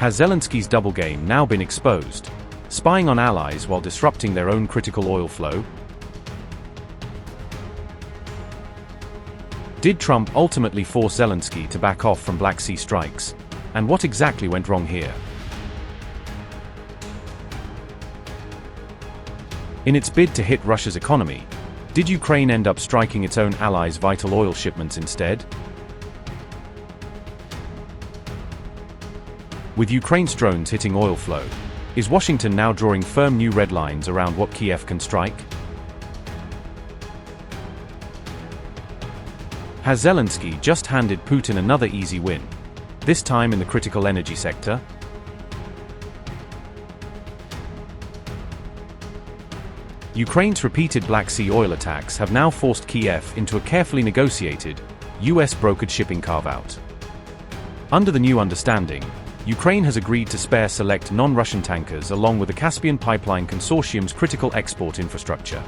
Has Zelensky's double game now been exposed? Spying on allies while disrupting their own critical oil flow? Did Trump ultimately force Zelensky to back off from Black Sea strikes? And what exactly went wrong here? In its bid to hit Russia's economy, did Ukraine end up striking its own allies' vital oil shipments instead? With Ukraine's drones hitting oil flow, is Washington now drawing firm new red lines around what Kyiv can strike? Has Zelensky just handed Putin another easy win, this time in the critical energy sector? Ukraine's repeated Black Sea oil attacks have now forced Kyiv into a carefully negotiated, US-brokered shipping carve-out. Under the new understanding, Ukraine has agreed to spare select non-Russian tankers along with the Caspian Pipeline Consortium's critical export infrastructure.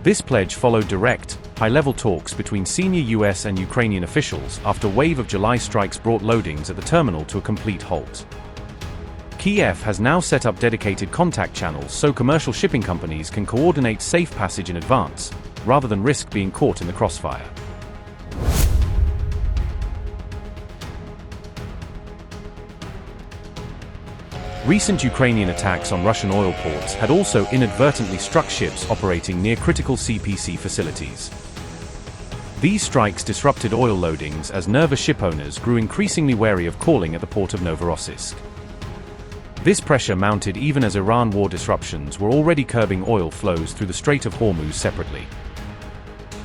This pledge followed direct, high-level talks between senior US and Ukrainian officials after a wave of July strikes brought loadings at the terminal to a complete halt. Kyiv has now set up dedicated contact channels so commercial shipping companies can coordinate safe passage in advance, rather than risk being caught in the crossfire. Recent Ukrainian attacks on Russian oil ports had also inadvertently struck ships operating near critical CPC facilities. These strikes disrupted oil loadings as nervous shipowners grew increasingly wary of calling at the port of Novorossiysk. This pressure mounted even as Iran war disruptions were already curbing oil flows through the Strait of Hormuz separately.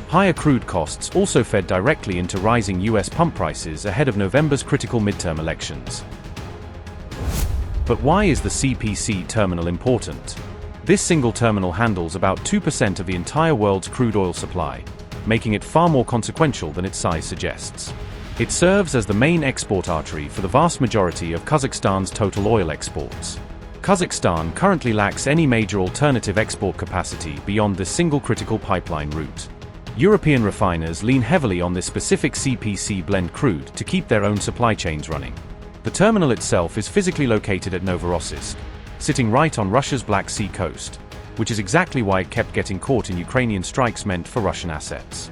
Higher crude costs also fed directly into rising US pump prices ahead of November's critical midterm elections. But why is the CPC terminal important? This single terminal handles about 2% of the entire world's crude oil supply, making it far more consequential than its size suggests. It serves as the main export artery for the vast majority of Kazakhstan's total oil exports. Kazakhstan currently lacks any major alternative export capacity beyond this single critical pipeline route. European refiners lean heavily on this specific CPC blend crude to keep their own supply chains running. The terminal itself is physically located at Novorossiysk, sitting right on Russia's Black Sea coast, which is exactly why it kept getting caught in Ukrainian strikes meant for Russian assets.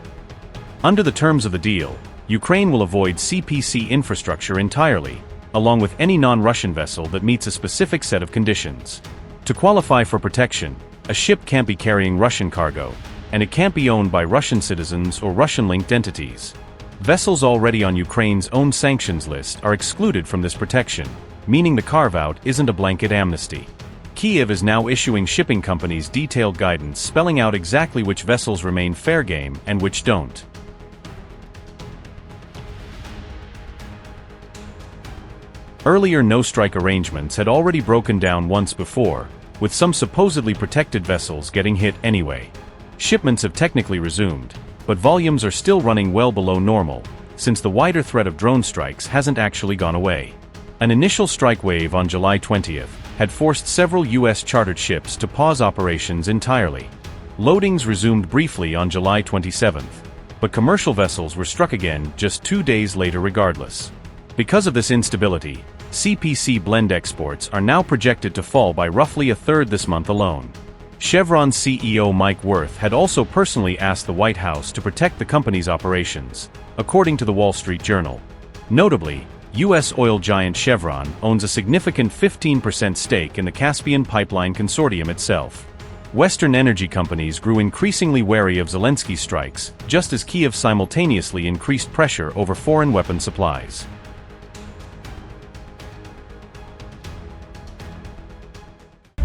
Under the terms of the deal, Ukraine will avoid CPC infrastructure entirely, along with any non-Russian vessel that meets a specific set of conditions. To qualify for protection, a ship can't be carrying Russian cargo, and it can't be owned by Russian citizens or Russian-linked entities. Vessels already on Ukraine's own sanctions list are excluded from this protection, meaning the carve-out isn't a blanket amnesty. Kyiv is now issuing shipping companies detailed guidance spelling out exactly which vessels remain fair game and which don't. Earlier no-strike arrangements had already broken down once before, with some supposedly protected vessels getting hit anyway. Shipments have technically resumed, but volumes are still running well below normal, since the wider threat of drone strikes hasn't actually gone away. An initial strike wave on July 20th had forced several US chartered ships to pause operations entirely. Loadings resumed briefly on July 27th, but commercial vessels were struck again just 2 days later regardless. Because of this instability, CPC blend exports are now projected to fall by roughly a third this month alone. Chevron CEO Mike Wirth had also personally asked the White House to protect the company's operations, according to the Wall Street Journal. Notably, U.S. oil giant Chevron owns a significant 15% stake in the Caspian Pipeline Consortium itself. Western energy companies grew increasingly wary of Zelensky's strikes, just as Kyiv simultaneously increased pressure over foreign weapon supplies.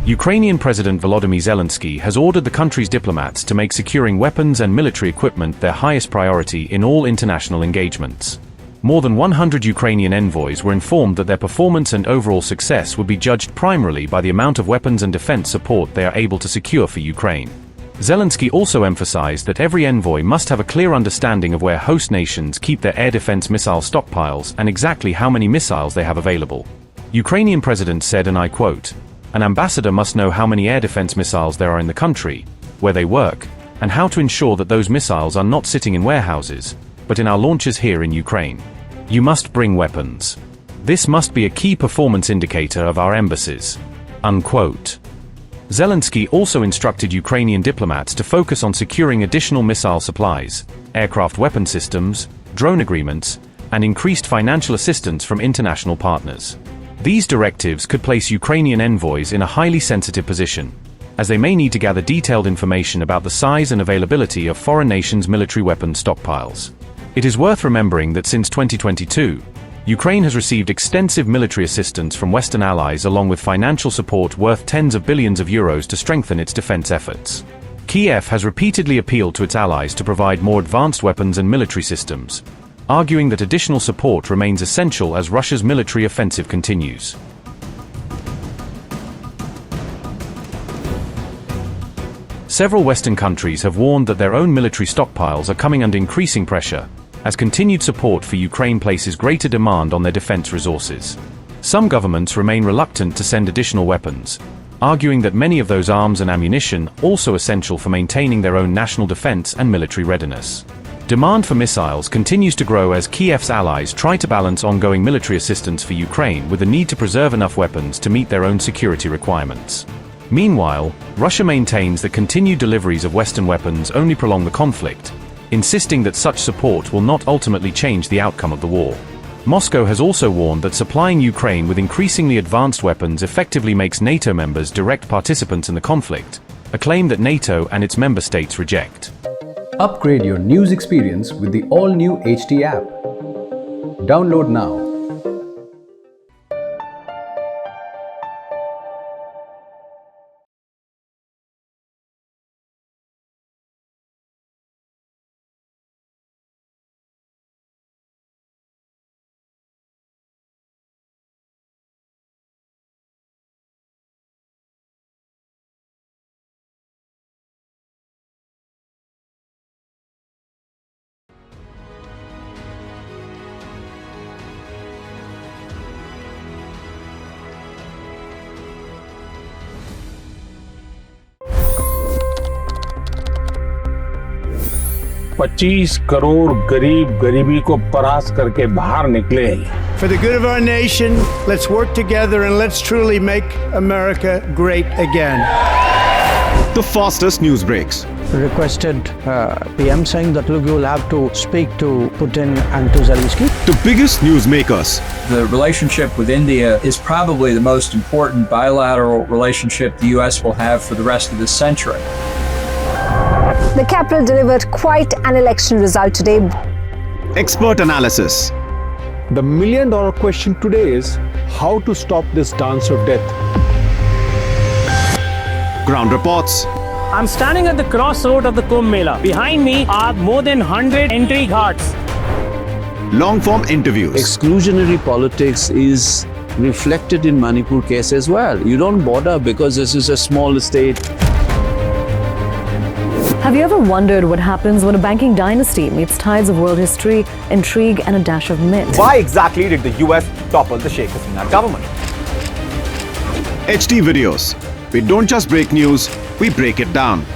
Ukrainian President Volodymyr Zelensky has ordered the country's diplomats to make securing weapons and military equipment their highest priority in all international engagements. More than 100 Ukrainian envoys were informed that their performance and overall success would be judged primarily by the amount of weapons and defense support they are able to secure for Ukraine. Zelensky also emphasized that every envoy must have a clear understanding of where host nations keep their air defense missile stockpiles and exactly how many missiles they have available. Ukrainian president said, and I quote, "An ambassador must know how many air defense missiles there are in the country, where they work, and how to ensure that those missiles are not sitting in warehouses, but in our launchers here in Ukraine. You must bring weapons." This must be a key performance indicator of our embassies." Unquote. Zelensky also instructed Ukrainian diplomats to focus on securing additional missile supplies, aircraft weapon systems, drone agreements, and increased financial assistance from international partners. These directives could place Ukrainian envoys in a highly sensitive position, as they may need to gather detailed information about the size and availability of foreign nations' military weapons stockpiles. It is worth remembering that since 2022, Ukraine has received extensive military assistance from Western allies along with financial support worth tens of billions of euros to strengthen its defense efforts. Kyiv has repeatedly appealed to its allies to provide more advanced weapons and military systems, arguing that additional support remains essential as Russia's military offensive continues. Several Western countries have warned that their own military stockpiles are coming under increasing pressure, as continued support for Ukraine places greater demand on their defense resources. Some governments remain reluctant to send additional weapons, arguing that many of those arms and ammunition are also essential for maintaining their own national defense and military readiness. Demand for missiles continues to grow as Kyiv's allies try to balance ongoing military assistance for Ukraine with the need to preserve enough weapons to meet their own security requirements. Meanwhile, Russia maintains that continued deliveries of Western weapons only prolong the conflict, insisting that such support will not ultimately change the outcome of the war. Moscow has also warned that supplying Ukraine with increasingly advanced weapons effectively makes NATO members direct participants in the conflict, a claim that NATO and its member states reject. Upgrade your news experience with the all-new HT app. Download now. $25 crore गरीब गरीबी को परास्त करके बाहर निकले। For the good of our nation, let's work together and let's truly make America great again. The fastest news breaks. Requested PM saying that look, you will have to speak to Putin and to Zelensky. The biggest news makers. The relationship with India is probably the most important bilateral relationship the US will have for the rest of this century. The capital delivered quite an election result today. Expert analysis. The million-dollar question today is how to stop this dance of death. Ground reports. I'm standing at the crossroad of the Kumbh Mela. Behind me are more than 100 entry ghats. Long-form interviews. Exclusionary politics is reflected in Manipur case as well. You don't bother because this is a small state. Have you ever wondered what happens when a banking dynasty meets tides of world history, intrigue, and a dash of myth? Why exactly did the US topple the Sheikh Hasina government? HT videos. We don't just break news, we break it down.